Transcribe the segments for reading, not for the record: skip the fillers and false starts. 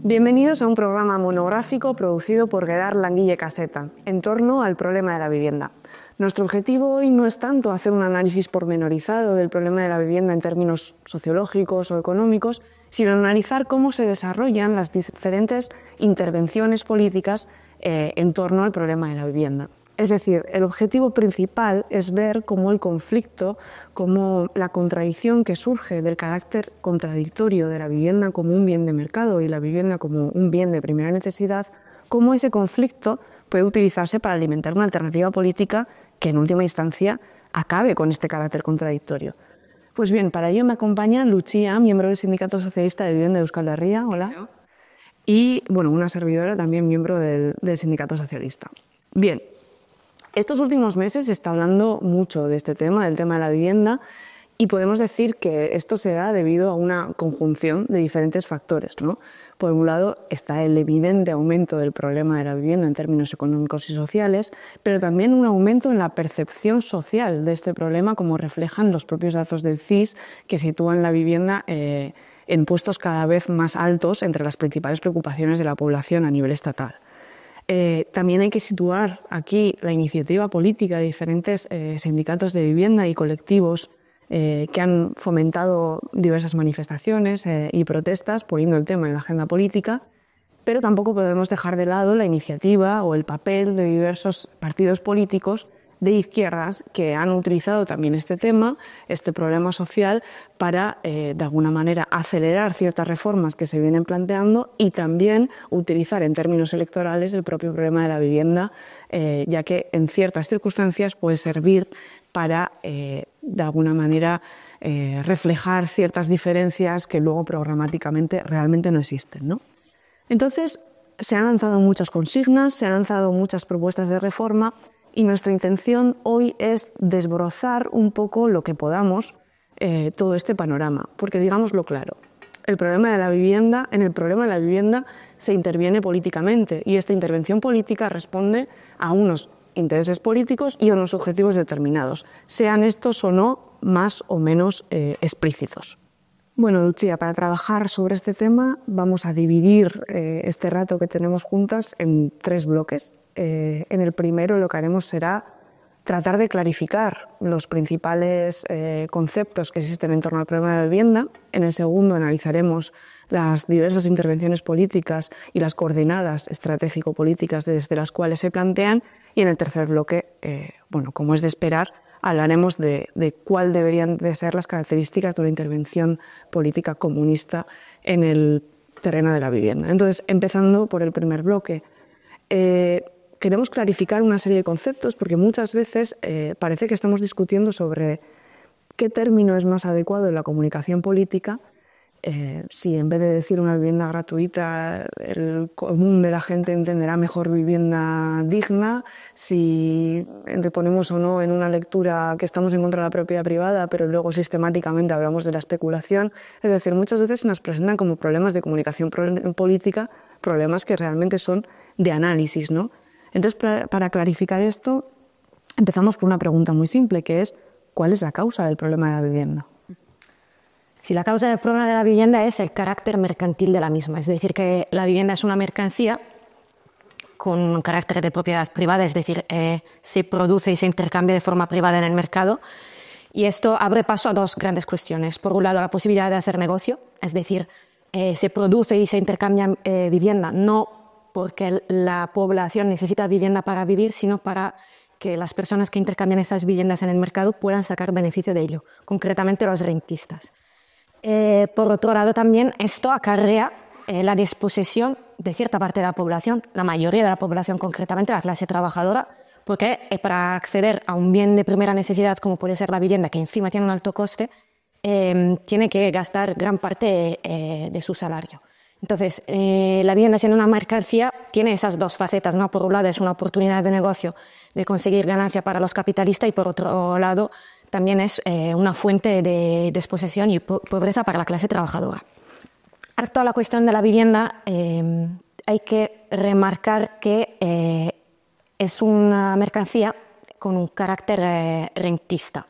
Bienvenidos a un programa monográfico producido por Guedar Languille Caseta, en torno al problema de la vivienda. Nuestro objetivo hoy no es tanto hacer un análisis pormenorizado del problema de la vivienda en términos sociológicos o económicos, sino analizar cómo se desarrollan las diferentes intervenciones políticas en torno al problema de la vivienda. Es decir, el objetivo principal es ver cómo el conflicto, cómo la contradicción que surge del carácter contradictorio de la vivienda como un bien de mercado y la vivienda como un bien de primera necesidad, cómo ese conflicto puede utilizarse para alimentar una alternativa política que en última instancia acabe con este carácter contradictorio. Pues bien, para ello me acompaña Lucía, miembro del Sindicato Socialista de Vivienda de Euskal Herria, hola, y bueno, una servidora también miembro del Sindicato Socialista. Bien. Estos últimos meses se está hablando mucho de este tema, del tema de la vivienda, y podemos decir que esto se da debido a una conjunción de diferentes factores, ¿no? Por un lado está el evidente aumento del problema de la vivienda en términos económicos y sociales, pero también un aumento en la percepción social de este problema, como reflejan los propios datos del CIS, que sitúan la vivienda en puestos cada vez más altos entre las principales preocupaciones de la población a nivel estatal. También hay que situar aquí la iniciativa política de diferentes sindicatos de vivienda y colectivos que han fomentado diversas manifestaciones y protestas poniendo el tema en la agenda política, pero tampoco podemos dejar de lado la iniciativa o el papel de diversos partidos políticos de izquierdas que han utilizado también este tema, este problema social, para de alguna manera acelerar ciertas reformas que se vienen planteando y también utilizar en términos electorales el propio problema de la vivienda, ya que en ciertas circunstancias puede servir para de alguna manera reflejar ciertas diferencias que luego programáticamente realmente no existen, ¿no? Entonces se han lanzado muchas consignas, se han lanzado muchas propuestas de reforma. Y nuestra intención hoy es desbrozar un poco lo que podamos todo este panorama, porque digámoslo claro, en el problema de la vivienda se interviene políticamente y esta intervención política responde a unos intereses políticos y a unos objetivos determinados, sean estos o no más o menos explícitos. Bueno, Lucía, para trabajar sobre este tema vamos a dividir este rato que tenemos juntas en 3 bloques. En el primero lo que haremos será tratar de clarificar los principales conceptos que existen en torno al problema de la vivienda. En el segundo analizaremos las diversas intervenciones políticas y las coordenadas estratégico-políticas desde las cuales se plantean. Y en el tercer bloque, bueno, como es de esperar, hablaremos de cuál deberían de ser las características de una intervención política comunista en el terreno de la vivienda. Entonces, empezando por el primer bloque, queremos clarificar una serie de conceptos porque muchas veces parece que estamos discutiendo sobre qué término es más adecuado en la comunicación política, si en vez de decir una vivienda gratuita el común de la gente entenderá mejor vivienda digna, si ponemos o no en una lectura que estamos en contra de la propiedad privada, pero luego sistemáticamente hablamos de la especulación. Es decir, muchas veces se nos presentan como problemas de comunicación política, problemas que realmente son de análisis, ¿no? Entonces, para clarificar esto, empezamos por una pregunta muy simple, que es ¿cuál es la causa del problema de la vivienda? Sí, la causa del problema de la vivienda es el carácter mercantil de la misma, es decir, que la vivienda es una mercancía con un carácter de propiedad privada, es decir, se produce y se intercambia de forma privada en el mercado, y esto abre paso a 2 grandes cuestiones. Por un lado, la posibilidad de hacer negocio, es decir, se produce y se intercambia vivienda no porque la población necesita vivienda para vivir, sino para que las personas que intercambian esas viviendas en el mercado puedan sacar beneficio de ello, concretamente los rentistas. Por otro lado, también esto acarrea la disposición de cierta parte de la población, la mayoría de la población, concretamente la clase trabajadora, porque para acceder a un bien de primera necesidad como puede ser la vivienda, que encima tiene un alto coste, tiene que gastar gran parte de su salario. Entonces, la vivienda, siendo una mercancía, tiene esas 2 facetas, ¿no? Por un lado es una oportunidad de negocio de conseguir ganancia para los capitalistas y por otro lado también es una fuente de desposesión y pobreza para la clase trabajadora. Respecto a la cuestión de la vivienda, hay que remarcar que es una mercancía con un carácter rentista.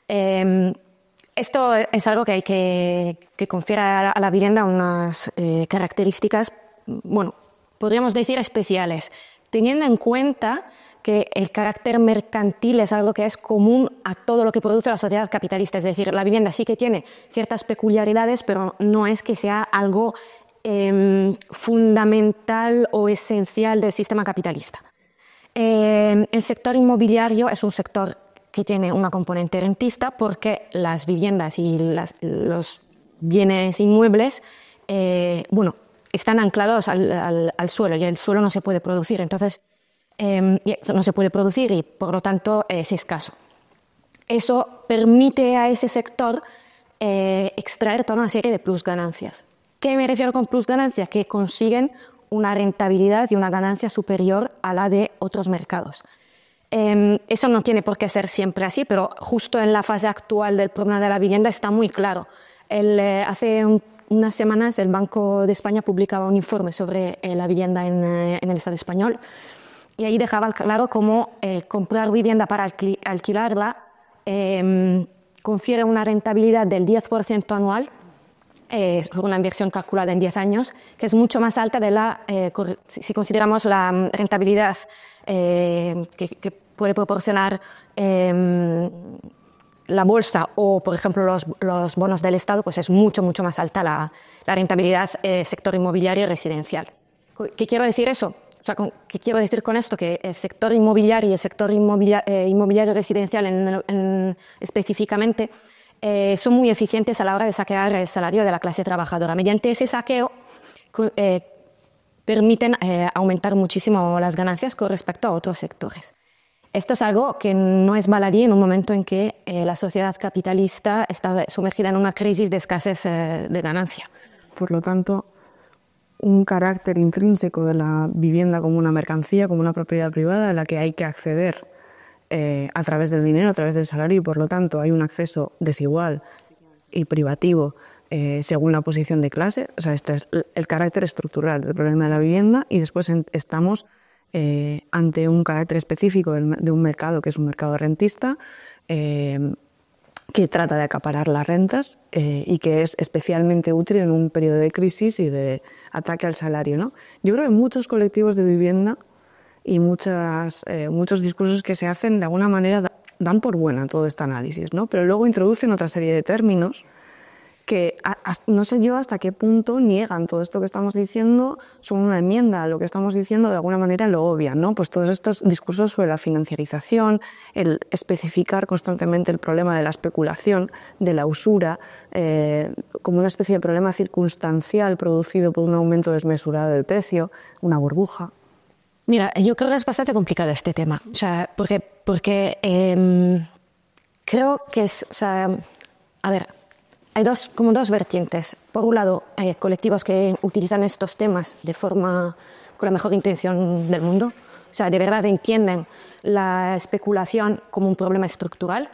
Esto es algo que hay que confiere a la vivienda unas características bueno, podríamos decir especiales, teniendo en cuenta que el carácter mercantil es algo que es común a todo lo que produce la sociedad capitalista. Es decir, la vivienda sí que tiene ciertas peculiaridades, pero no es que sea algo fundamental o esencial del sistema capitalista. El sector inmobiliario es un sector que tiene una componente rentista porque las viviendas y los bienes inmuebles están anclados al suelo y el suelo no se puede producir. Entonces, no se puede producir y por lo tanto es escaso. Eso permite a ese sector extraer toda una serie de plusganancias. ¿Qué me refiero con plusganancias? Que consiguen una rentabilidad y una ganancia superior a la de otros mercados. Eso no tiene por qué ser siempre así, pero justo en la fase actual del problema de la vivienda está muy claro. Hace unas semanas el Banco de España publicaba un informe sobre la vivienda en el Estado español y ahí dejaba claro cómo comprar vivienda para alquilarla confiere una rentabilidad del 10% anual, una inversión calculada en 10 años, que es mucho más alta de si consideramos la rentabilidad que puede proporcionar la bolsa o, por ejemplo, los bonos del Estado, pues es mucho más alta la rentabilidad sector inmobiliario y residencial. ¿Qué quiero decir eso? O sea, ¿qué quiero decir con esto? Que el sector inmobiliario y el sector inmobiliario residencial específicamente son muy eficientes a la hora de saquear el salario de la clase trabajadora. Mediante ese saqueo permiten aumentar muchísimo las ganancias con respecto a otros sectores. Esto es algo que no es baladí en un momento en que la sociedad capitalista está sumergida en una crisis de escasez de ganancia. Por lo tanto, un carácter intrínseco de la vivienda como una mercancía, como una propiedad privada a la que hay que acceder a través del dinero, a través del salario, y por lo tanto hay un acceso desigual y privativo según la posición de clase. O sea, este es el carácter estructural del problema de la vivienda, y después estamos ante un carácter específico de un mercado que es un mercado rentista, que trata de acaparar las rentas y que es especialmente útil en un periodo de crisis y de ataque al salario, ¿no? Yo creo que muchos colectivos de vivienda y muchos discursos que se hacen de alguna manera dan por buena todo este análisis, ¿no? Pero luego introducen otra serie de términos que no sé yo hasta qué punto niegan todo esto que estamos diciendo, son una enmienda a lo que estamos diciendo, de alguna manera lo obvian, ¿no? Pues todos estos discursos sobre la financiarización, el especificar constantemente el problema de la especulación, de la usura, como una especie de problema circunstancial producido por un aumento desmesurado del precio, una burbuja. Mira, yo creo que es bastante complicado este tema, o sea, porque creo que es, o sea, a ver, hay como dos vertientes. Por un lado, hay colectivos que utilizan estos temas de forma con la mejor intención del mundo. O sea, de verdad entienden la especulación como un problema estructural.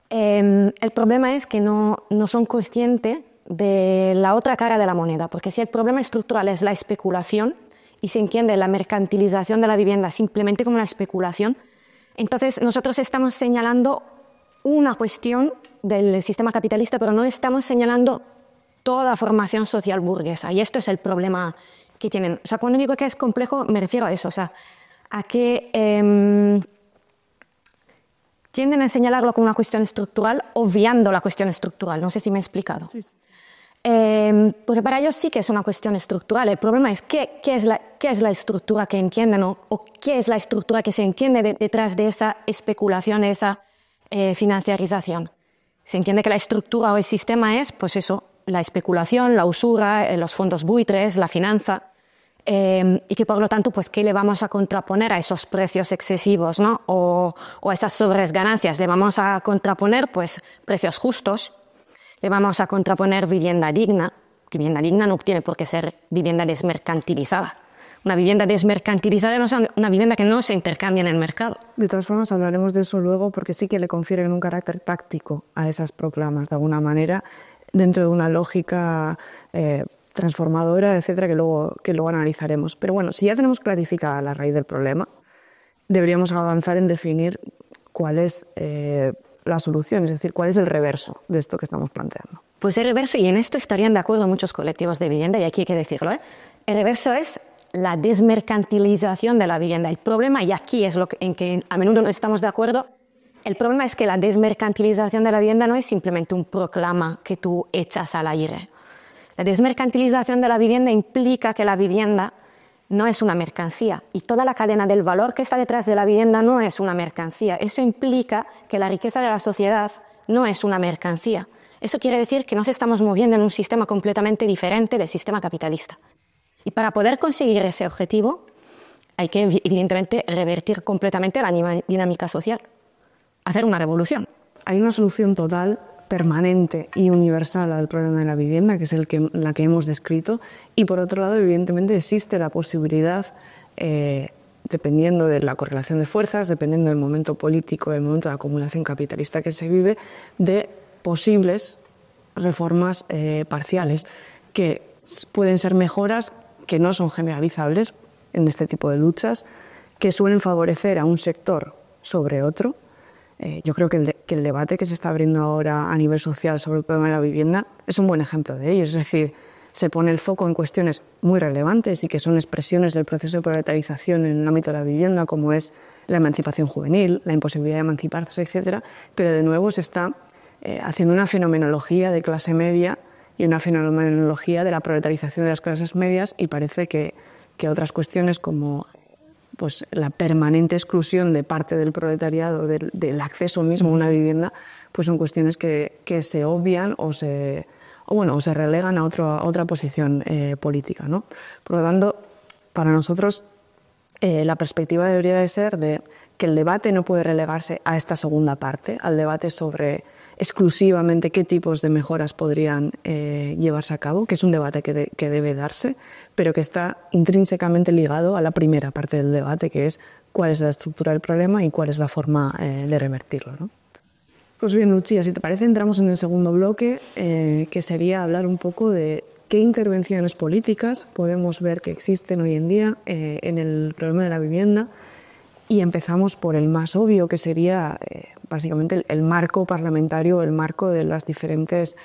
El problema es que no son conscientes de la otra cara de la moneda, porque si el problema estructural es la especulación y se entiende la mercantilización de la vivienda simplemente como la especulación, entonces nosotros estamos señalando una cuestión del sistema capitalista, pero no estamos señalando toda la formación social burguesa. Y esto es el problema que tienen. O sea, cuando digo que es complejo, me refiero a eso, o sea, a que tienden a señalarlo como una cuestión estructural, obviando la cuestión estructural. No sé si me he explicado. Sí. Porque para ellos sí que es una cuestión estructural. El problema es qué es la estructura que entienden o qué es la estructura que se entiende detrás de esa especulación, de esa financiarización. Se entiende que la estructura o el sistema es, pues eso, la especulación, la usura, los fondos buitres, la finanza, y que por lo tanto, pues, ¿qué le vamos a contraponer a esos precios excesivos, ¿no? O a esas sobreganancias? Le vamos a contraponer, pues, precios justos, le vamos a contraponer vivienda digna, que vivienda digna no tiene por qué ser vivienda desmercantilizada. Una vivienda desmercantilizada no es una vivienda que no se intercambia en el mercado. De todas formas, hablaremos de eso luego, porque sí que le confieren un carácter táctico a esas proclamas, de alguna manera, dentro de una lógica transformadora, etcétera, que luego analizaremos. Pero bueno, si ya tenemos clarificada la raíz del problema, deberíamos avanzar en definir cuál es la solución, es decir, cuál es el reverso de esto que estamos planteando. Pues el reverso, y en esto estarían de acuerdo muchos colectivos de vivienda, y aquí hay que decirlo, El reverso es la desmercantilización de la vivienda. El problema, y aquí es en que a menudo no estamos de acuerdo, el problema es que la desmercantilización de la vivienda no es simplemente un proclama que tú echas al aire. La desmercantilización de la vivienda implica que la vivienda no es una mercancía y toda la cadena del valor que está detrás de la vivienda no es una mercancía. Eso implica que la riqueza de la sociedad no es una mercancía. Eso quiere decir que nos estamos moviendo en un sistema completamente diferente del sistema capitalista. Y para poder conseguir ese objetivo hay que, evidentemente, revertir completamente la dinámica social, hacer una revolución. Hay una solución total, permanente y universal al problema de la vivienda, que es la que hemos descrito, y por otro lado, evidentemente, existe la posibilidad, dependiendo de la correlación de fuerzas, dependiendo del momento político, del momento de acumulación capitalista que se vive, de posibles reformas parciales, que pueden ser mejoras que no son generalizables en este tipo de luchas, que suelen favorecer a un sector sobre otro. Yo creo que el debate que se está abriendo ahora a nivel social sobre el problema de la vivienda es un buen ejemplo de ello. Es decir, se pone el foco en cuestiones muy relevantes y que son expresiones del proceso de proletarización en el ámbito de la vivienda, como es la emancipación juvenil, la imposibilidad de emanciparse, etc. Pero de nuevo se está haciendo una fenomenología de clase media y una fenomenología de la proletarización de las clases medias, y parece que otras cuestiones como pues, la permanente exclusión de parte del proletariado del acceso mismo a una vivienda, pues son cuestiones que se obvian o se relegan a otra posición política, ¿no? Por lo tanto, para nosotros la perspectiva debería de ser de que el debate no puede relegarse a esta segunda parte, al debate sobre exclusivamente qué tipos de mejoras podrían llevarse a cabo, que es un debate que debe darse, pero que está intrínsecamente ligado a la primera parte del debate, que es cuál es la estructura del problema y cuál es la forma de revertirlo, ¿no? Pues bien, Lucía, si te parece, entramos en el segundo bloque, que sería hablar un poco de qué intervenciones políticas podemos ver que existen hoy en día en el problema de la vivienda. Y empezamos por el más obvio, que sería básicamente el marco parlamentario, el marco de las diferentes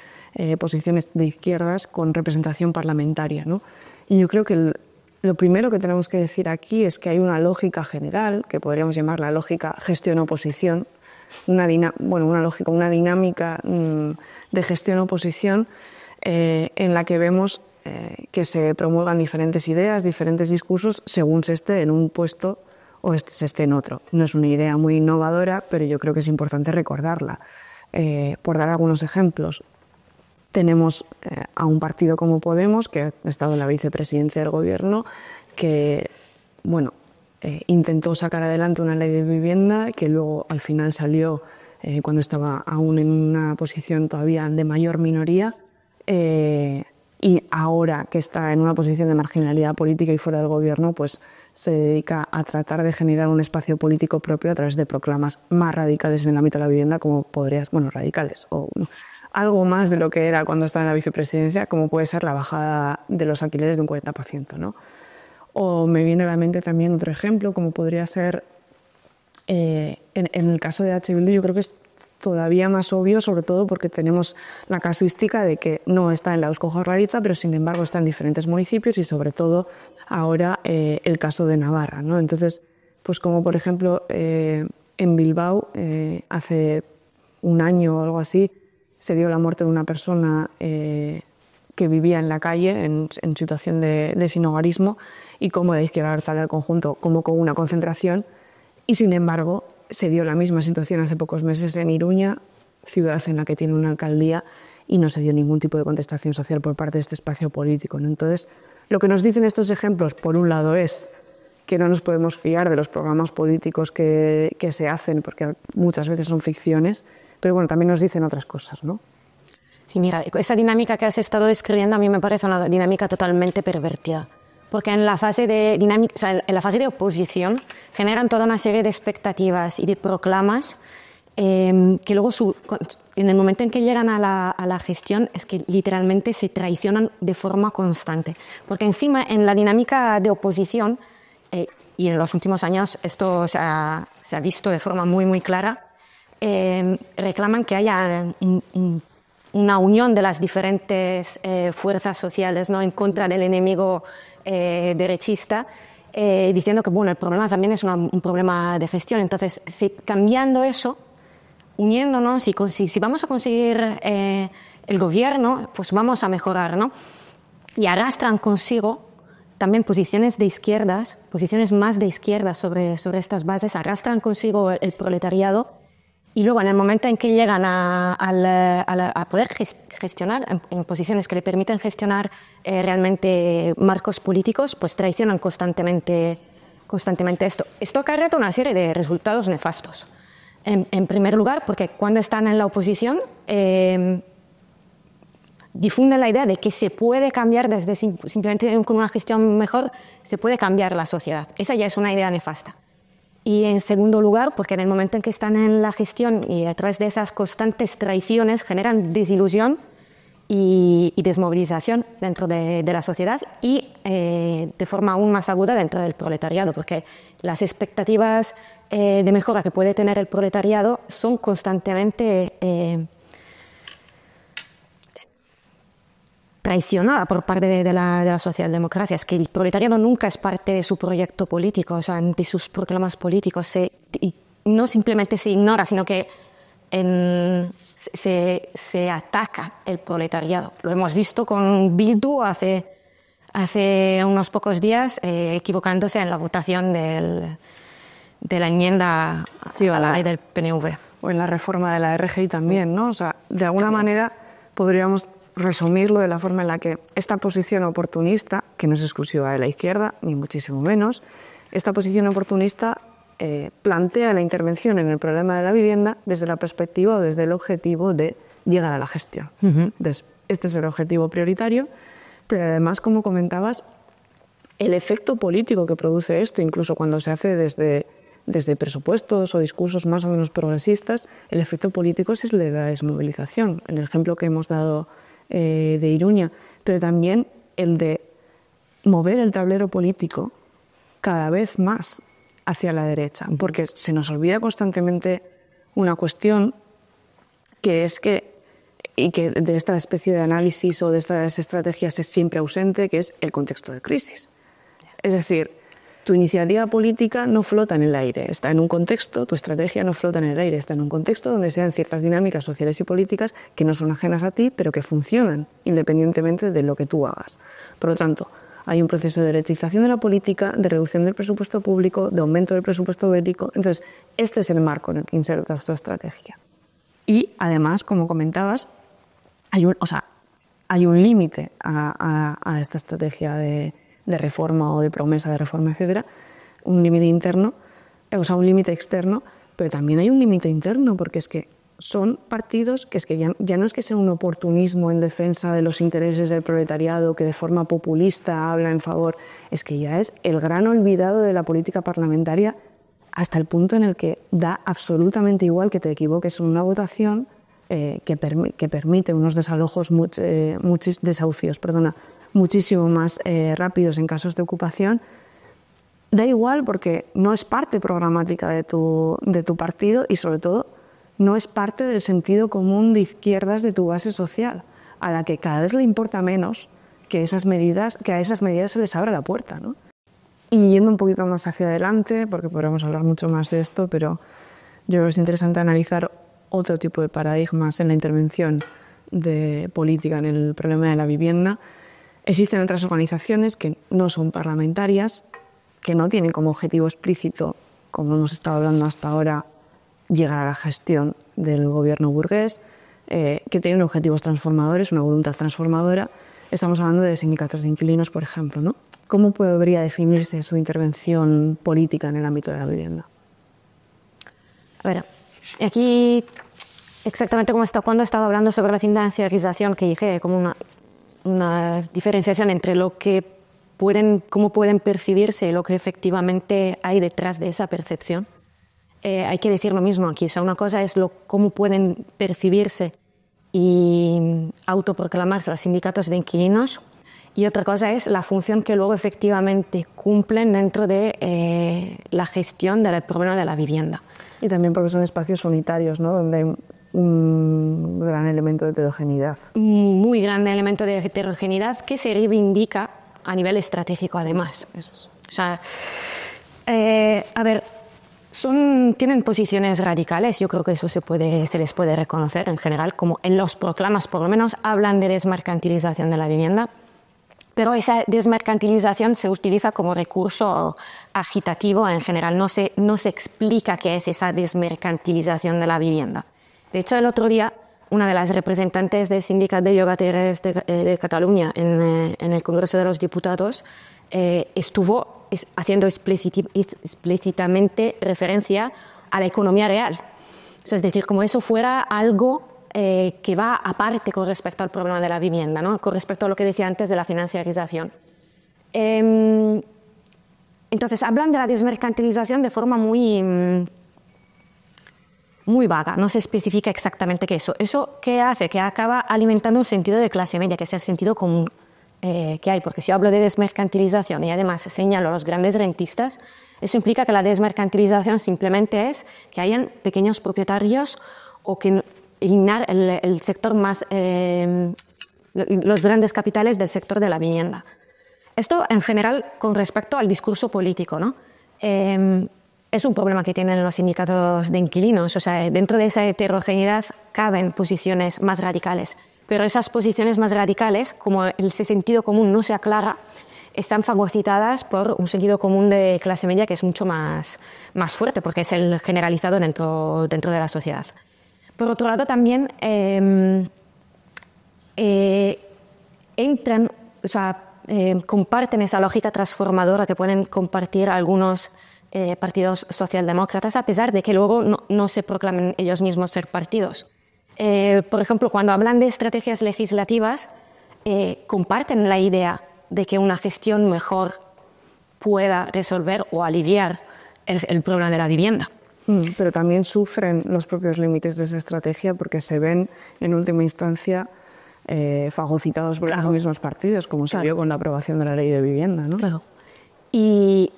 posiciones de izquierdas con representación parlamentaria, ¿no? Y yo creo que lo primero que tenemos que decir aquí es que hay una lógica general, que podríamos llamar la lógica gestión-oposición, una dinámica de gestión-oposición en la que vemos que se promulgan diferentes ideas, diferentes discursos, según se esté en un puesto o se esté en otro. No es una idea muy innovadora, pero yo creo que es importante recordarla. Por dar algunos ejemplos, tenemos a un partido como Podemos, que ha estado en la vicepresidencia del Gobierno, que intentó sacar adelante una ley de vivienda que luego al final salió cuando estaba aún en una posición todavía de mayor minoría, y ahora que está en una posición de marginalidad política y fuera del Gobierno, pues se dedica a tratar de generar un espacio político propio a través de proclamas más radicales en el ámbito de la vivienda, como radicales, o algo más de lo que era cuando estaba en la vicepresidencia, como puede ser la bajada de los alquileres de un 40%, ¿no? O me viene a la mente también otro ejemplo, como podría ser, en el caso de H. Bildu, yo creo que es todavía más obvio, sobre todo porque tenemos la casuística de que no está en la Eusko Jaurlaritza, pero sin embargo está en diferentes municipios y sobre todo ahora el caso de Navarra, ¿no? Entonces, pues como por ejemplo en Bilbao hace un año o algo así se dio la muerte de una persona que vivía en la calle en situación de sinhogarismo, y como la izquierda abertzale al conjunto convocó una concentración, y sin embargo se dio la misma situación hace pocos meses en Iruña, ciudad en la que tiene una alcaldía, y no se dio ningún tipo de contestación social por parte de este espacio político, ¿no? Entonces, lo que nos dicen estos ejemplos, por un lado, es que no nos podemos fiar de los programas políticos que se hacen, porque muchas veces son ficciones, pero bueno, también nos dicen otras cosas, ¿no? Sí, mira, esa dinámica que has estado describiendo a mí me parece una dinámica totalmente pervertida. Porque en la fase de oposición generan toda una serie de expectativas y de proclamas que luego, en el momento en que llegan a la gestión, es que literalmente se traicionan de forma constante. Porque encima, en la dinámica de oposición, y en los últimos años esto se ha visto de forma muy, muy clara, reclaman que haya una unión de las diferentes fuerzas sociales, ¿no?, en contra del enemigo derechista, diciendo que bueno, el problema también es un problema de gestión. Entonces, cambiando eso, uniéndonos, si vamos a conseguir el gobierno, pues vamos a mejorar, ¿no? Y arrastran consigo también posiciones de izquierdas, posiciones más de izquierdas sobre estas bases, arrastran consigo el proletariado, y luego en el momento en que llegan a poder gestionar en posiciones que le permiten gestionar realmente marcos políticos, pues traicionan constantemente esto. Esto acarrea una serie de resultados nefastos. En primer lugar, porque cuando están en la oposición difunden la idea de que se puede cambiar desde simplemente con una gestión mejor, se puede cambiar la sociedad. Esa ya es una idea nefasta. Y en segundo lugar, porque en el momento en que están en la gestión y a través de esas constantes traiciones generan desilusión y desmovilización dentro de la sociedad y de forma aún más aguda dentro del proletariado, porque las expectativas de mejora que puede tener el proletariado son constantemente traicionada por parte de la socialdemocracia. Es que el proletariado nunca es parte de su proyecto político, o sea, de sus proclamas políticos. Y no simplemente se ignora, sino que se ataca el proletariado. Lo hemos visto con Bildu hace unos pocos días, equivocándose en la votación de la enmienda a la ley del PNV. O en la reforma de la RGI también, ¿no? O sea, de alguna manera podríamos resumirlo de la forma en la que esta posición oportunista, que no es exclusiva de la izquierda, ni muchísimo menos, esta posición oportunista plantea la intervención en el problema de la vivienda desde la perspectiva o desde el objetivo de llegar a la gestión. Entonces, este es el objetivo prioritario, pero además, como comentabas, el efecto político que produce esto, incluso cuando se hace desde presupuestos o discursos más o menos progresistas, el efecto político es el de la desmovilización, el ejemplo que hemos dado de Iruña, pero también el de mover el tablero político cada vez más hacia la derecha, porque se nos olvida constantemente una cuestión que es que de esta especie de análisis o de estas estrategias es siempre ausente, que es el contexto de crisis. Es decir, tu iniciativa política no flota en el aire, está en un contexto, tu estrategia no flota en el aire, está en un contexto donde se dan ciertas dinámicas sociales y políticas que no son ajenas a ti, pero que funcionan independientemente de lo que tú hagas. Por lo tanto, hay un proceso de derechización de la política, de reducción del presupuesto público, de aumento del presupuesto bélico. Entonces, este es el marco en el que insertas tu estrategia. Y, además, como comentabas, hay un límite a esta estrategia de reforma o de promesa de reforma, etcétera, un límite interno, un límite externo, pero también hay un límite interno, porque es que son partidos que ya no es que sea un oportunismo en defensa de los intereses del proletariado, que de forma populista habla en favor, es que ya es el gran olvidado de la política parlamentaria, hasta el punto en el que da absolutamente igual que te equivoques en una votación que permite unos desalojos, desahucios, muchísimo más rápidos en casos de ocupación. Da igual porque no es parte programática de tu partido y, sobre todo, no es parte del sentido común de izquierdas de tu base social, a la que cada vez le importa menos que a esas medidas se les abra la puerta, ¿no? Y yendo un poquito más hacia adelante, porque podríamos hablar mucho más de esto, pero yo creo que es interesante analizar otro tipo de paradigmas en la intervención de política en el problema de la vivienda. Existen otras organizaciones que no son parlamentarias, que no tienen como objetivo explícito, como hemos estado hablando hasta ahora, llegar a la gestión del gobierno burgués, que tienen objetivos transformadores, una voluntad transformadora. Estamos hablando de sindicatos de inquilinos, por ejemplo, ¿no? ¿Cómo podría definirse su intervención política en el ámbito de la vivienda? A ver, aquí exactamente como cuando he estado hablando sobre la financiarización, que dije como una diferenciación entre cómo pueden percibirse y lo que efectivamente hay detrás de esa percepción. Hay que decir lo mismo aquí. O sea, una cosa es cómo pueden percibirse y autoproclamarse los sindicatos de inquilinos, y otra cosa es la función que luego efectivamente cumplen dentro de la gestión del problema de la vivienda. Y también porque son espacios unitarios, ¿no? Donde un gran elemento de heterogeneidad. Muy gran elemento de heterogeneidad que se reivindica a nivel estratégico, además. Eso es. O sea, a ver, tienen posiciones radicales, yo creo que eso se les puede reconocer en general, como en los proclamas por lo menos hablan de desmercantilización de la vivienda, pero esa desmercantilización se utiliza como recurso agitativo en general, no se explica qué es esa desmercantilización de la vivienda. De hecho, el otro día, una de las representantes del Sindicat de Llogateres de Cataluña en el Congreso de los Diputados estuvo haciendo explícitamente referencia a la economía real. O sea, es decir, como eso fuera algo que va aparte con respecto al problema de la vivienda, ¿no? Con respecto a lo que decía antes de la financiarización. Entonces, hablan de la desmercantilización de forma muy vaga, no se especifica exactamente qué es eso. ¿Eso qué hace? Que acaba alimentando un sentido de clase media, que es el sentido común que hay, porque si yo hablo de desmercantilización y además señalo a los grandes rentistas, eso implica que la desmercantilización simplemente es que hayan pequeños propietarios o que eliminar el sector más, los grandes capitales del sector de la vivienda. Esto en general con respecto al discurso político, ¿no? Es un problema que tienen los sindicatos de inquilinos, o sea, dentro de esa heterogeneidad caben posiciones más radicales, pero esas posiciones más radicales, como ese sentido común no se aclara, están fagocitadas por un sentido común de clase media que es mucho más fuerte, porque es el generalizado dentro de la sociedad. Por otro lado, también entran, o sea, comparten esa lógica transformadora que pueden compartir algunos partidos socialdemócratas, a pesar de que luego no se proclamen ellos mismos ser partidos. Por ejemplo, cuando hablan de estrategias legislativas, comparten la idea de que una gestión mejor pueda resolver o aliviar el problema de la vivienda. Pero también sufren los propios límites de esa estrategia porque se ven, en última instancia, fagocitados por los mismos partidos, como se vio con la aprobación de la ley de vivienda, ¿no? Claro. Y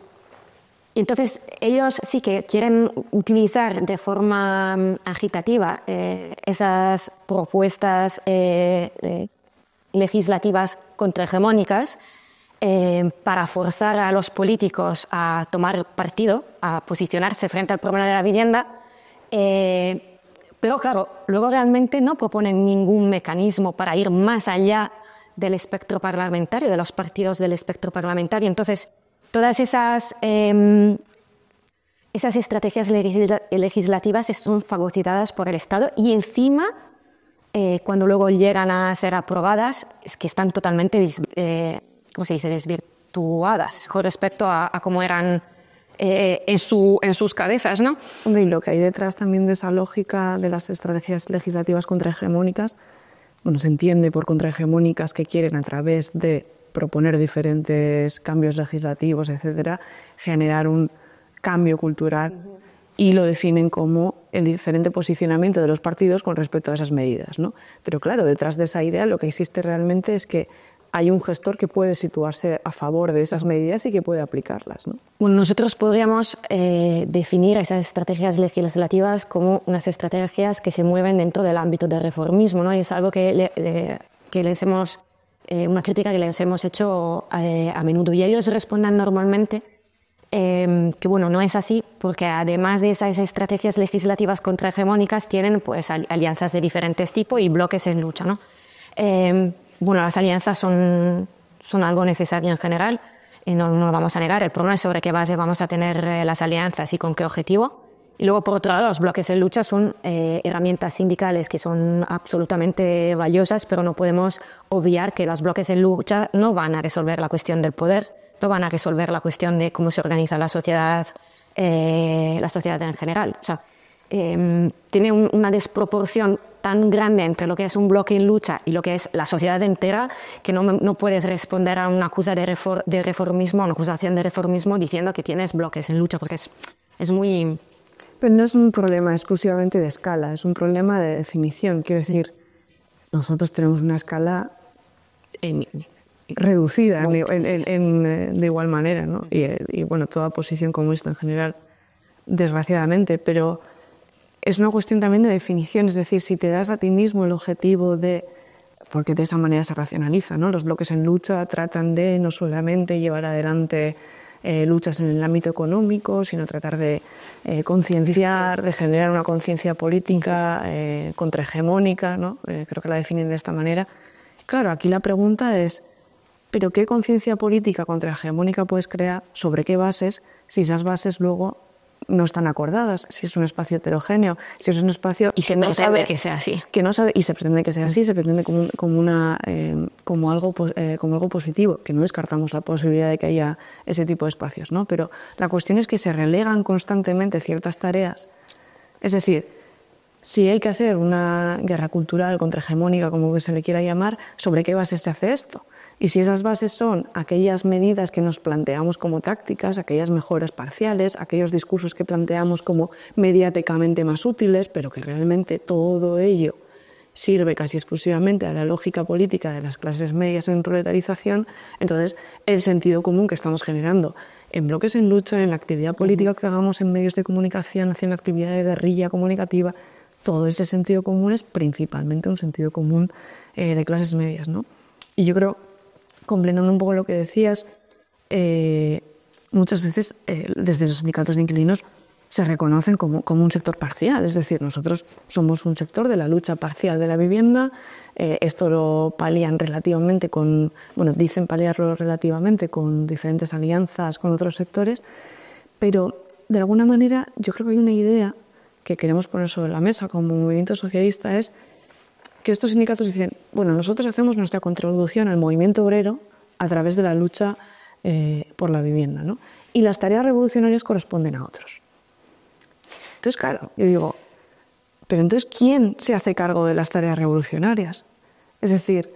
entonces ellos sí que quieren utilizar de forma agitativa esas propuestas legislativas contrahegemónicas para forzar a los políticos a tomar partido, a posicionarse frente al problema de la vivienda, pero claro, luego realmente no proponen ningún mecanismo para ir más allá del espectro parlamentario, de los partidos del espectro parlamentario. Entonces, todas esas estrategias legislativas son fagocitadas por el Estado y encima, cuando luego llegan a ser aprobadas, es que están totalmente desvirtuadas con respecto a cómo eran en sus cabezas, ¿no? Hombre, y lo que hay detrás también de esa lógica de las estrategias legislativas contrahegemónicas, bueno, se entiende por contrahegemónicas que quieren a través de proponer diferentes cambios legislativos, etcétera, generar un cambio cultural y lo definen como el diferente posicionamiento de los partidos con respecto a esas medidas, ¿no? Pero claro, detrás de esa idea lo que existe realmente es que hay un gestor que puede situarse a favor de esas medidas y que puede aplicarlas, ¿no? Bueno, nosotros podríamos definir esas estrategias legislativas como unas estrategias que se mueven dentro del ámbito del reformismo, ¿no? Y es algo que les hemos una crítica que les hemos hecho a menudo, y ellos responden normalmente que bueno, no es así, porque además de esas estrategias legislativas contrahegemónicas tienen pues alianzas de diferentes tipos y bloques en lucha, ¿no? Bueno, las alianzas son algo necesario en general, no lo vamos a negar. El problema es sobre qué base vamos a tener las alianzas y con qué objetivo. Y luego, por otro lado, los bloques en lucha son herramientas sindicales que son absolutamente valiosas, pero no podemos obviar que los bloques en lucha no van a resolver la cuestión del poder, no van a resolver la cuestión de cómo se organiza la sociedad en general. O sea, tiene una desproporción tan grande entre lo que es un bloque en lucha y lo que es la sociedad entera, que no puedes responder a una acusación de reformismo diciendo que tienes bloques en lucha, porque es muy... Pero no es un problema exclusivamente de escala, es un problema de definición. Quiero decir, nosotros tenemos una escala reducida de igual manera, ¿no? Y bueno, toda posición comunista en general, desgraciadamente, pero es una cuestión también de definición, es decir, si te das a ti mismo el objetivo de... Porque de esa manera se racionaliza, ¿no? Los bloques en lucha tratan de no solamente llevar adelante luchas en el ámbito económico, sino tratar de concienciar, de generar una conciencia política contrahegemónica, ¿no? Creo que la definen de esta manera. Claro, aquí la pregunta es, ¿pero qué conciencia política contrahegemónica puedes crear? ¿Sobre qué bases? Si esas bases luego no están acordadas, si es un espacio heterogéneo, si es un espacio y se pretende que sea así, que no sabe, y se pretende que sea así, se pretende como algo positivo, que no descartamos la posibilidad de que haya ese tipo de espacios, ¿no? Pero la cuestión es que se relegan constantemente ciertas tareas, es decir, si hay que hacer una guerra cultural contrahegemónica, como se le quiera llamar, ¿sobre qué bases se hace esto? Y si esas bases son aquellas medidas que nos planteamos como tácticas, aquellas mejoras parciales, aquellos discursos que planteamos como mediáticamente más útiles, pero que realmente todo ello sirve casi exclusivamente a la lógica política de las clases medias en proletarización, entonces el sentido común que estamos generando en bloques en lucha, en la actividad política que hagamos en medios de comunicación, haciendo actividad de guerrilla comunicativa, todo ese sentido común es principalmente un sentido común de clases medias, ¿no? Y yo creo, complementando un poco lo que decías, muchas veces desde los sindicatos de inquilinos se reconocen como un sector parcial, es decir, nosotros somos un sector de la lucha parcial de la vivienda, esto lo palían relativamente dicen paliarlo relativamente con diferentes alianzas con otros sectores, pero de alguna manera yo creo que hay una idea que queremos poner sobre la mesa como movimiento socialista, es que estos sindicatos dicen, bueno, nosotros hacemos nuestra contribución al movimiento obrero a través de la lucha por la vivienda, ¿no? Y las tareas revolucionarias corresponden a otros. Entonces, claro, yo digo, pero entonces, ¿quién se hace cargo de las tareas revolucionarias? Es decir,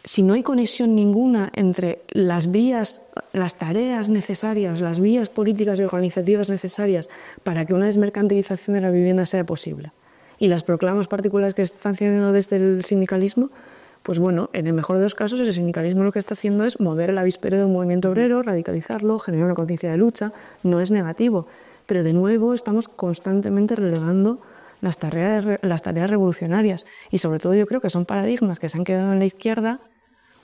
si no hay conexión ninguna entre las vías, las tareas necesarias, las vías políticas y organizativas necesarias para que una desmercantilización de la vivienda sea posible, y las proclamas particulares que se están haciendo desde el sindicalismo, pues bueno, en el mejor de los casos, ese sindicalismo lo que está haciendo es mover el avispero de un movimiento obrero, radicalizarlo, generar una conciencia de lucha, no es negativo, pero de nuevo estamos constantemente relegando las tareas revolucionarias, y sobre todo yo creo que son paradigmas que se han quedado en la izquierda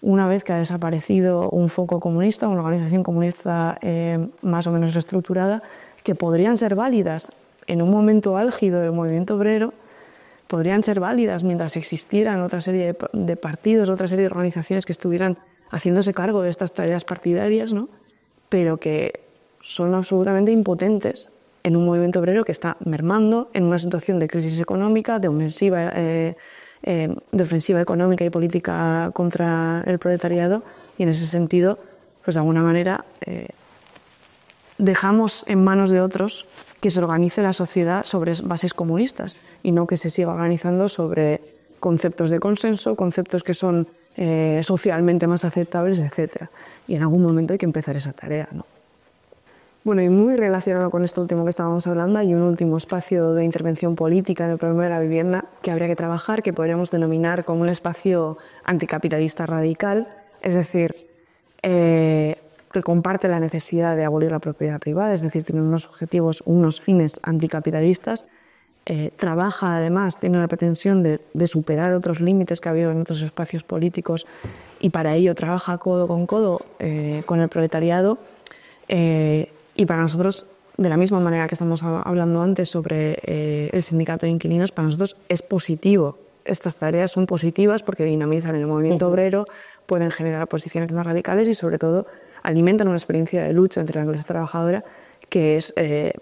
una vez que ha desaparecido un foco comunista, una organización comunista más o menos estructurada, que podrían ser válidas en un momento álgido del movimiento obrero, podrían ser válidas mientras existieran otra serie de partidos, otra serie de organizaciones que estuvieran haciéndose cargo de estas tareas partidarias, ¿no? Pero que son absolutamente impotentes en un movimiento obrero que está mermando en una situación de crisis económica, de ofensiva económica y política contra el proletariado, y en ese sentido, pues de alguna manera dejamos en manos de otros que se organice la sociedad sobre bases comunistas y no que se siga organizando sobre conceptos de consenso, conceptos que son socialmente más aceptables, etc. Y en algún momento hay que empezar esa tarea, ¿no? Bueno, y muy relacionado con esto último que estábamos hablando, hay un último espacio de intervención política en el problema de la vivienda que habría que trabajar, que podríamos denominar como un espacio anticapitalista radical, es decir, que comparte la necesidad de abolir la propiedad privada, es decir, tiene unos objetivos, unos fines anticapitalistas, trabaja además, tiene la pretensión de superar otros límites que ha habido en otros espacios políticos, y para ello trabaja codo con codo con el proletariado, y para nosotros, de la misma manera que estamos hablando antes sobre el sindicato de inquilinos, para nosotros es positivo. Estas tareas son positivas porque dinamizan el movimiento obrero, pueden generar posiciones más radicales y sobre todo alimentan una experiencia de lucha entre la clase trabajadora que es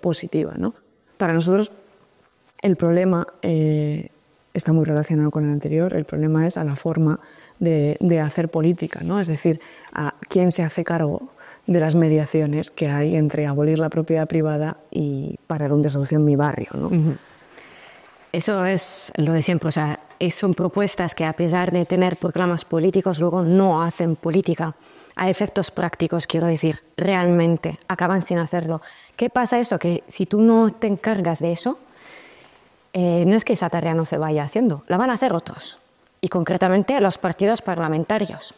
positiva, ¿no? Para nosotros el problema está muy relacionado con el anterior. El problema es a la forma de hacer política, ¿no? Es decir, a quién se hace cargo de las mediaciones que hay entre abolir la propiedad privada y parar un desahucio en mi barrio, ¿no? Eso es lo de siempre, o sea, son propuestas que a pesar de tener proclamas políticos luego no hacen política. A efectos prácticos, quiero decir, realmente acaban sin hacerlo. ¿Qué pasa eso? Que si tú no te encargas de eso, no es que esa tarea no se vaya haciendo, la van a hacer otros, y concretamente los partidos parlamentarios.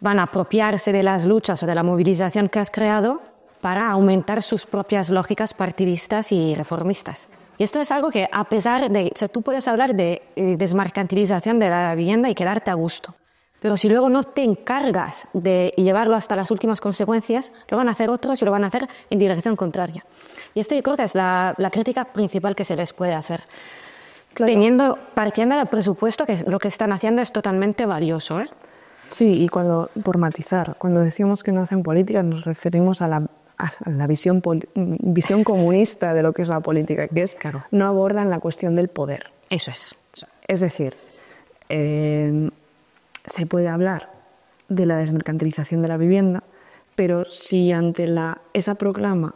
Van a apropiarse de las luchas o de la movilización que has creado para aumentar sus propias lógicas partidistas y reformistas. Y esto es algo que, a pesar de... O sea, tú puedes hablar de desmercantilización de la vivienda y quedarte a gusto. Pero si luego no te encargas de llevarlo hasta las últimas consecuencias, lo van a hacer otros y lo van a hacer en dirección contraria. Y esto yo creo que es la crítica principal que se les puede hacer. Claro. Partiendo del presupuesto que lo que están haciendo es totalmente valioso, ¿eh? Sí, y por matizar, cuando decimos que no hacen política nos referimos a la visión comunista de lo que es la política, que es claro, no abordan la cuestión del poder. Eso es. Es decir, se puede hablar de la desmercantilización de la vivienda, pero si ante esa proclama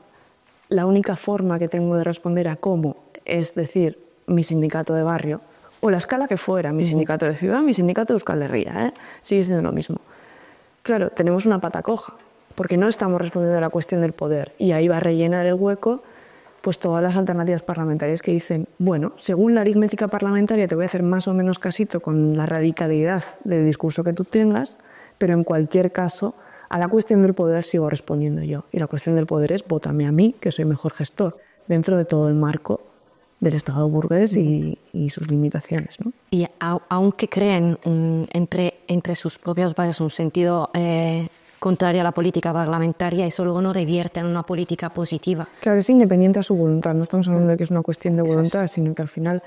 la única forma que tengo de responder a cómo es decir mi sindicato de barrio, o la escala que fuera, mi sindicato de ciudad, mi sindicato de Euskal Herria, sigue siendo lo mismo. Claro, tenemos una pata coja, porque no estamos respondiendo a la cuestión del poder, y ahí va a rellenar el hueco pues todas las alternativas parlamentarias que dicen, bueno, según la aritmética parlamentaria te voy a hacer más o menos casito con la radicalidad del discurso que tú tengas, pero en cualquier caso a la cuestión del poder sigo respondiendo yo. Y la cuestión del poder es, vótame a mí, que soy mejor gestor, dentro de todo el marco del Estado burgués y sus limitaciones, ¿no? Y aunque creen entre sus propios barrios un sentido contrario a la política parlamentaria, eso luego no revierte en una política positiva. Claro, es independiente a su voluntad. No estamos hablando de que es una cuestión de voluntad, sino que al final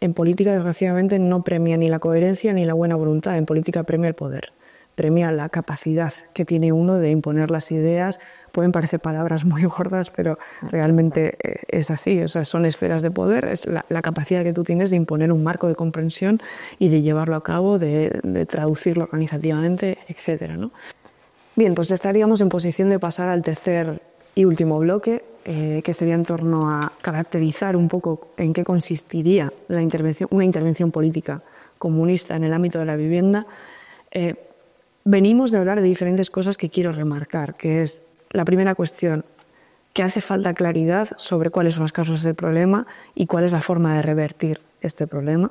en política, desgraciadamente, no premia ni la coherencia ni la buena voluntad. En política premia el poder. Premia la capacidad que tiene uno de imponer las ideas. Pueden parecer palabras muy gordas, pero realmente es así. O sea, son esferas de poder, es la capacidad que tú tienes de imponer un marco de comprensión y de llevarlo a cabo, de traducirlo organizativamente, etcétera, ¿no? Bien, pues estaríamos en posición de pasar al tercer y último bloque, que sería en torno a caracterizar un poco en qué consistiría una intervención política comunista en el ámbito de la vivienda. Venimos de hablar de diferentes cosas que quiero remarcar, que es la primera cuestión, que hace falta claridad sobre cuáles son las causas del problema y cuál es la forma de revertir este problema,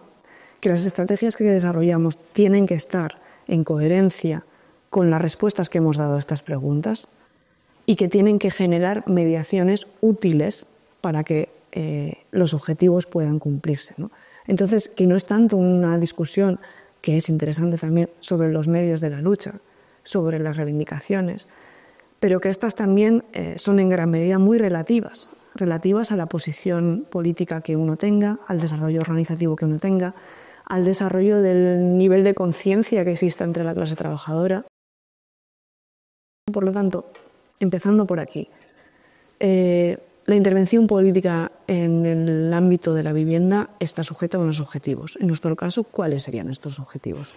que las estrategias que desarrollamos tienen que estar en coherencia con las respuestas que hemos dado a estas preguntas y que tienen que generar mediaciones útiles para que los objetivos puedan cumplirse, ¿no? Entonces, que no es tanto una discusión que es interesante también sobre los medios de la lucha, sobre las reivindicaciones, pero que estas también son en gran medida muy relativas a la posición política que uno tenga, al desarrollo organizativo que uno tenga, al desarrollo del nivel de conciencia que exista entre la clase trabajadora. Por lo tanto, empezando por aquí, la intervención política en el ámbito de la vivienda está sujeta a unos objetivos. En nuestro caso, ¿cuáles serían estos objetivos?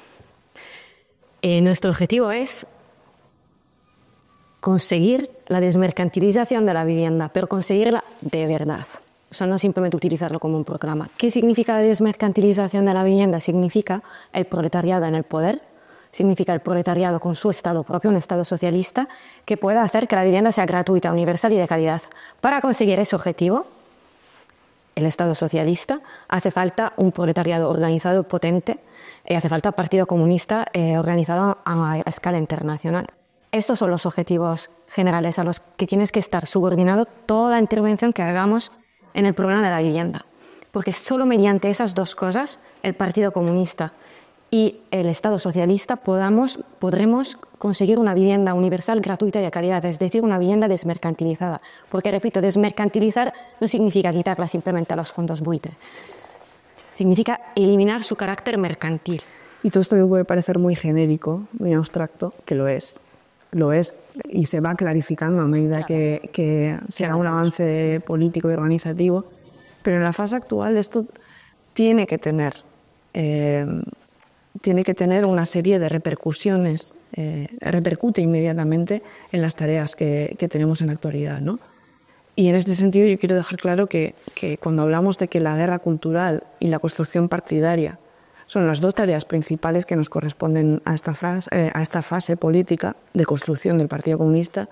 Nuestro objetivo es conseguir la desmercantilización de la vivienda, pero conseguirla de verdad. O sea, no simplemente utilizarlo como un programa. ¿Qué significa la desmercantilización de la vivienda? Significa el proletariado en el poder, significa el proletariado con su Estado propio, un Estado socialista, que pueda hacer que la vivienda sea gratuita, universal y de calidad. Para conseguir ese objetivo, el Estado socialista, hace falta un proletariado organizado potente y hace falta un partido comunista organizado a escala internacional. Estos son los objetivos generales a los que tienes que estar subordinado toda la intervención que hagamos en el problema de la vivienda. Porque solo mediante esas dos cosas, el Partido Comunista y el Estado socialista podremos conseguir una vivienda universal, gratuita y de calidad, es decir, una vivienda desmercantilizada. Porque, repito, desmercantilizar no significa quitarla simplemente a los fondos buitre. Significa eliminar su carácter mercantil. Y todo esto puede parecer muy genérico, muy abstracto, que lo es y se va clarificando a medida que se da un avance político y organizativo, pero en la fase actual esto tiene que tener una serie de repercusiones, repercute inmediatamente en las tareas que tenemos en la actualidad, ¿no? Y en este sentido yo quiero dejar claro que cuando hablamos de que la guerra cultural y la construcción partidaria son las dos tareas principales que nos corresponden a esta fase política de construcción del Partido Comunista,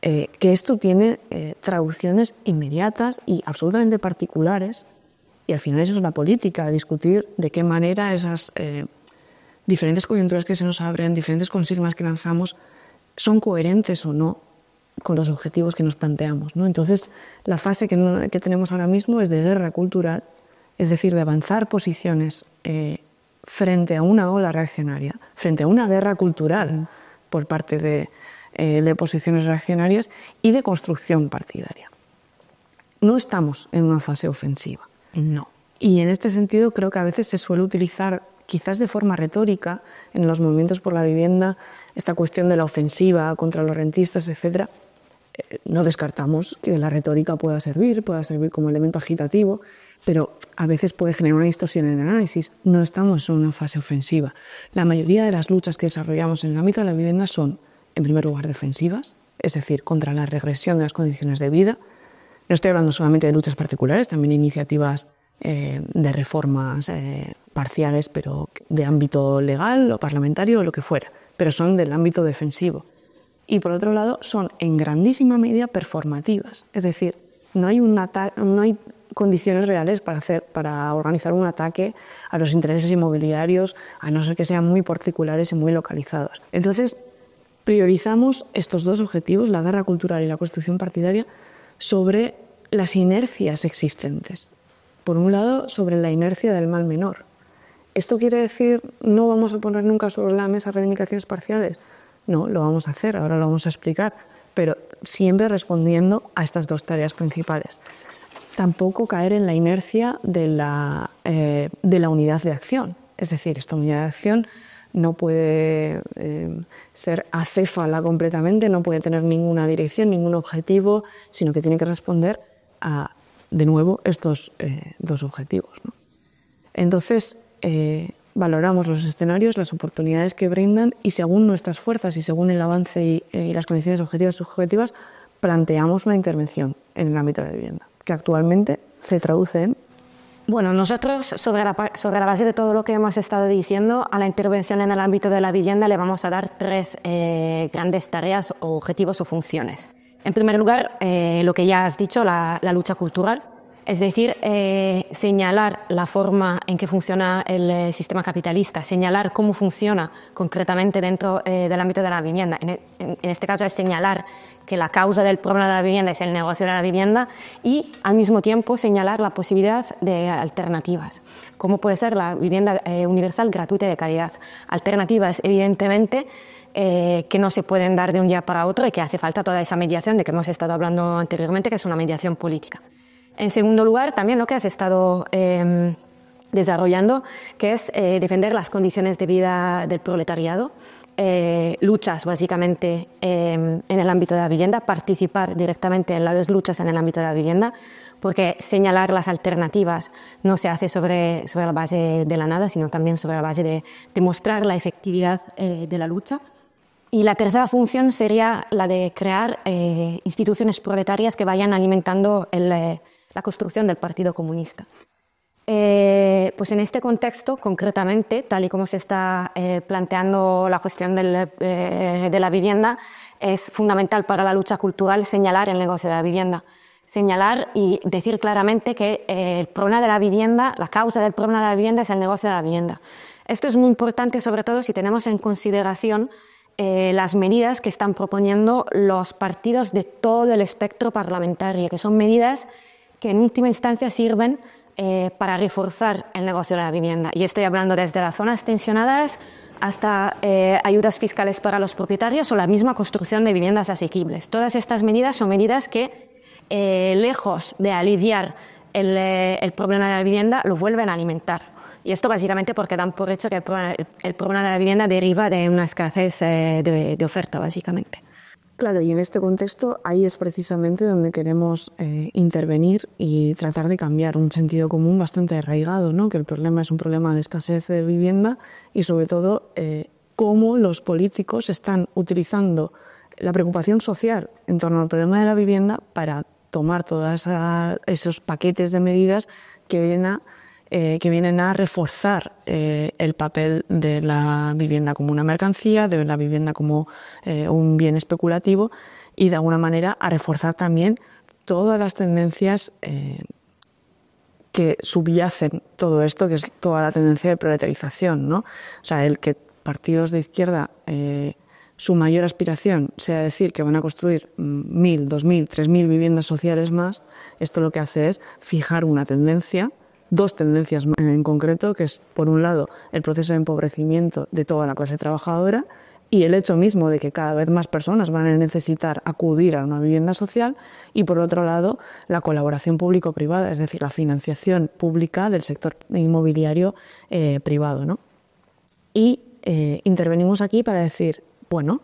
que esto tiene traducciones inmediatas y absolutamente particulares, y al final eso es una política, discutir de qué manera esas diferentes coyunturas que se nos abren, diferentes consignas que lanzamos, son coherentes o no con los objetivos que nos planteamos, ¿no? Entonces, la fase que tenemos ahora mismo es de guerra cultural, es decir, de avanzar posiciones frente a una ola reaccionaria, frente a una guerra cultural por parte de posiciones reaccionarias y de construcción partidaria. No estamos en una fase ofensiva, no. Y en este sentido creo que a veces se suele utilizar, quizás de forma retórica, en los movimientos por la vivienda, esta cuestión de la ofensiva contra los rentistas, etc. No descartamos que la retórica pueda servir como elemento agitativo, pero a veces puede generar una distorsión en el análisis. No estamos en una fase ofensiva. La mayoría de las luchas que desarrollamos en el ámbito de la vivienda son, en primer lugar, defensivas, es decir, contra la regresión de las condiciones de vida. No estoy hablando solamente de luchas particulares, también iniciativas de reformas parciales, pero de ámbito legal o parlamentario o lo que fuera, pero son del ámbito defensivo. Y por otro lado, son en grandísima medida performativas, es decir, no hay condiciones reales para organizar un ataque a los intereses inmobiliarios, a no ser que sean muy particulares y muy localizados. Entonces, priorizamos estos dos objetivos, la guerra cultural y la construcción partidaria, sobre las inercias existentes. Por un lado, sobre la inercia del mal menor. ¿Esto quiere decir no vamos a poner nunca sobre la mesa reivindicaciones parciales? No, lo vamos a hacer, ahora lo vamos a explicar, pero siempre respondiendo a estas dos tareas principales. Tampoco caer en la inercia de la unidad de acción. Es decir, esta unidad de acción no puede ser acéfala completamente, no puede tener ninguna dirección, ningún objetivo, sino que tiene que responder a, de nuevo, estos dos objetivos, ¿no? Entonces, valoramos los escenarios, las oportunidades que brindan y según nuestras fuerzas y según el avance y las condiciones objetivas y subjetivas, planteamos una intervención en el ámbito de la vivienda, que actualmente se traduce en... Bueno, nosotros, sobre la base de todo lo que hemos estado diciendo, a la intervención en el ámbito de la vivienda le vamos a dar tres grandes tareas o objetivos o funciones. En primer lugar, lo que ya has dicho, la lucha cultural, es decir, señalar la forma en que funciona el sistema capitalista, señalar cómo funciona concretamente dentro del ámbito de la vivienda. En este caso es señalar que la causa del problema de la vivienda es el negocio de la vivienda y al mismo tiempo señalar la posibilidad de alternativas, como puede ser la vivienda universal gratuita y de calidad. Alternativas, evidentemente, que no se pueden dar de un día para otro y que hace falta toda esa mediación de que hemos estado hablando anteriormente, que es una mediación política. En segundo lugar, también lo que has estado desarrollando, que es defender las condiciones de vida del proletariado, luchas básicamente en el ámbito de la vivienda, participar directamente en las luchas en el ámbito de la vivienda, porque señalar las alternativas no se hace sobre la base de la nada, sino también sobre la base de demostrar la efectividad de la lucha. Y la tercera función sería la de crear instituciones proletarias que vayan alimentando la construcción del Partido Comunista. Pues en este contexto, concretamente, tal y como se está planteando la cuestión de la vivienda, es fundamental para la lucha cultural señalar el negocio de la vivienda. Señalar y decir claramente que el problema de la vivienda, la causa del problema de la vivienda es el negocio de la vivienda. Esto es muy importante, sobre todo si tenemos en consideración las medidas que están proponiendo los partidos de todo el espectro parlamentario, que son medidas que en última instancia sirven para reforzar el negocio de la vivienda. Y estoy hablando desde las zonas tensionadas hasta ayudas fiscales para los propietarios o la misma construcción de viviendas asequibles. Todas estas medidas son medidas que, lejos de aliviar el problema de la vivienda, lo vuelven a alimentar. Y esto básicamente porque dan por hecho que el problema de la vivienda deriva de una escasez de oferta, básicamente. Claro, y en este contexto ahí es precisamente donde queremos intervenir y tratar de cambiar un sentido común bastante arraigado, ¿no? Que el problema es un problema de escasez de vivienda y sobre todo cómo los políticos están utilizando la preocupación social en torno al problema de la vivienda para tomar todos esos paquetes de medidas que vienen a reforzar el papel de la vivienda como una mercancía, de la vivienda como un bien especulativo y de alguna manera a reforzar también todas las tendencias que subyacen todo esto, que es toda la tendencia de proletarización, ¿no? O sea, el que partidos de izquierda su mayor aspiración sea decir que van a construir 1.000, 2.000, 3.000 viviendas sociales más, esto lo que hace es fijar una tendencia, dos tendencias en concreto, que es, por un lado, el proceso de empobrecimiento de toda la clase trabajadora y el hecho mismo de que cada vez más personas van a necesitar acudir a una vivienda social, y por otro lado, la colaboración público-privada, es decir, la financiación pública del sector inmobiliario privado, ¿no? Y intervenimos aquí para decir, bueno,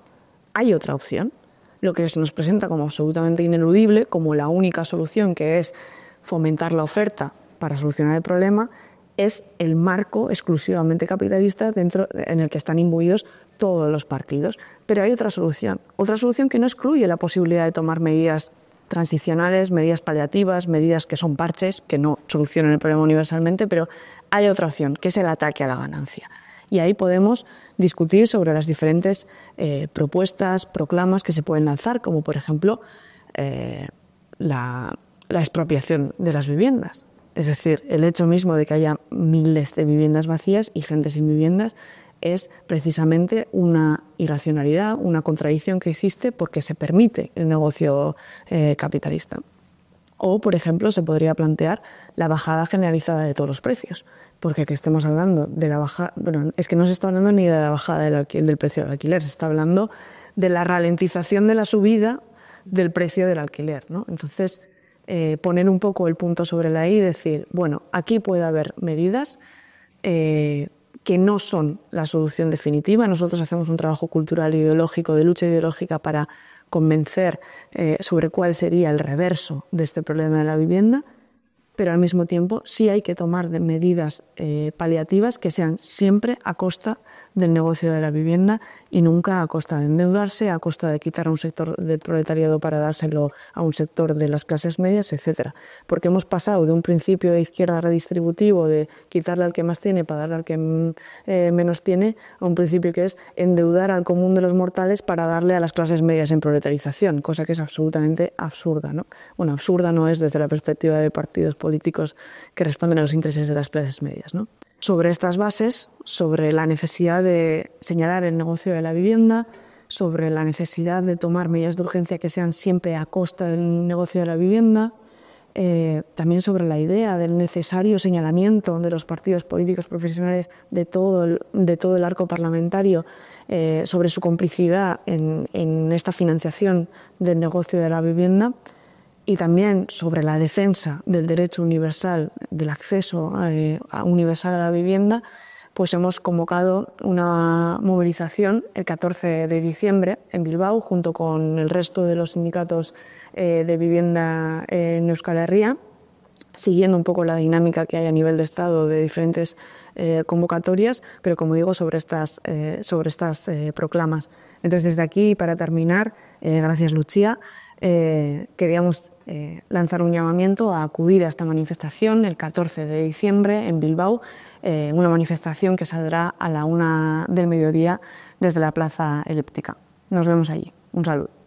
hay otra opción. Lo que se nos presenta como absolutamente ineludible, como la única solución, que es fomentar la oferta para solucionar el problema, es el marco exclusivamente capitalista en el que están imbuidos todos los partidos. Pero hay otra solución que no excluye la posibilidad de tomar medidas transicionales, medidas paliativas, medidas que son parches, que no solucionan el problema universalmente, pero hay otra opción, que es el ataque a la ganancia. Y ahí podemos discutir sobre las diferentes propuestas, proclamas que se pueden lanzar, como por ejemplo la expropiación de las viviendas. Es decir, el hecho mismo de que haya miles de viviendas vacías y gente sin viviendas es precisamente una irracionalidad, una contradicción que existe porque se permite el negocio capitalista. O, por ejemplo, se podría plantear la bajada generalizada de todos los precios, porque que estemos hablando de la bajada, bueno, es que no se está hablando ni de la bajada del precio del alquiler, se está hablando de la ralentización de la subida del precio del alquiler, ¿no? Entonces, poner un poco el punto sobre la i y decir, bueno, aquí puede haber medidas que no son la solución definitiva. Nosotros hacemos un trabajo cultural e ideológico, de lucha ideológica, para convencer sobre cuál sería el reverso de este problema de la vivienda, pero al mismo tiempo sí hay que tomar medidas paliativas que sean siempre a costa del negocio de la vivienda y nunca a costa de endeudarse, a costa de quitar a un sector del proletariado para dárselo a un sector de las clases medias, etcétera. Porque hemos pasado de un principio de izquierda redistributivo, de quitarle al que más tiene para darle al que menos tiene, a un principio que es endeudar al común de los mortales para darle a las clases medias en proletarización, cosa que es absolutamente absurda, ¿no? Bueno, absurda no es desde la perspectiva de partidos políticos que responden a los intereses de las clases medias, ¿no? Sobre estas bases, sobre la necesidad de señalar el negocio de la vivienda, sobre la necesidad de tomar medidas de urgencia que sean siempre a costa del negocio de la vivienda, también sobre la idea del necesario señalamiento de los partidos políticos profesionales de todo el arco parlamentario, sobre su complicidad en esta financiación del negocio de la vivienda, y también sobre la defensa del derecho universal, del acceso universal a la vivienda, pues hemos convocado una movilización el 14 de diciembre en Bilbao, junto con el resto de los sindicatos de vivienda en Euskal Herria, siguiendo un poco la dinámica que hay a nivel de Estado de diferentes convocatorias, pero como digo, sobre estas proclamas. Entonces, desde aquí, para terminar, gracias Lucía, queríamos lanzar un llamamiento a acudir a esta manifestación el 14 de diciembre en Bilbao, una manifestación que saldrá a la 1:00 del mediodía desde la Plaza Elíptica. Nos vemos allí. Un saludo.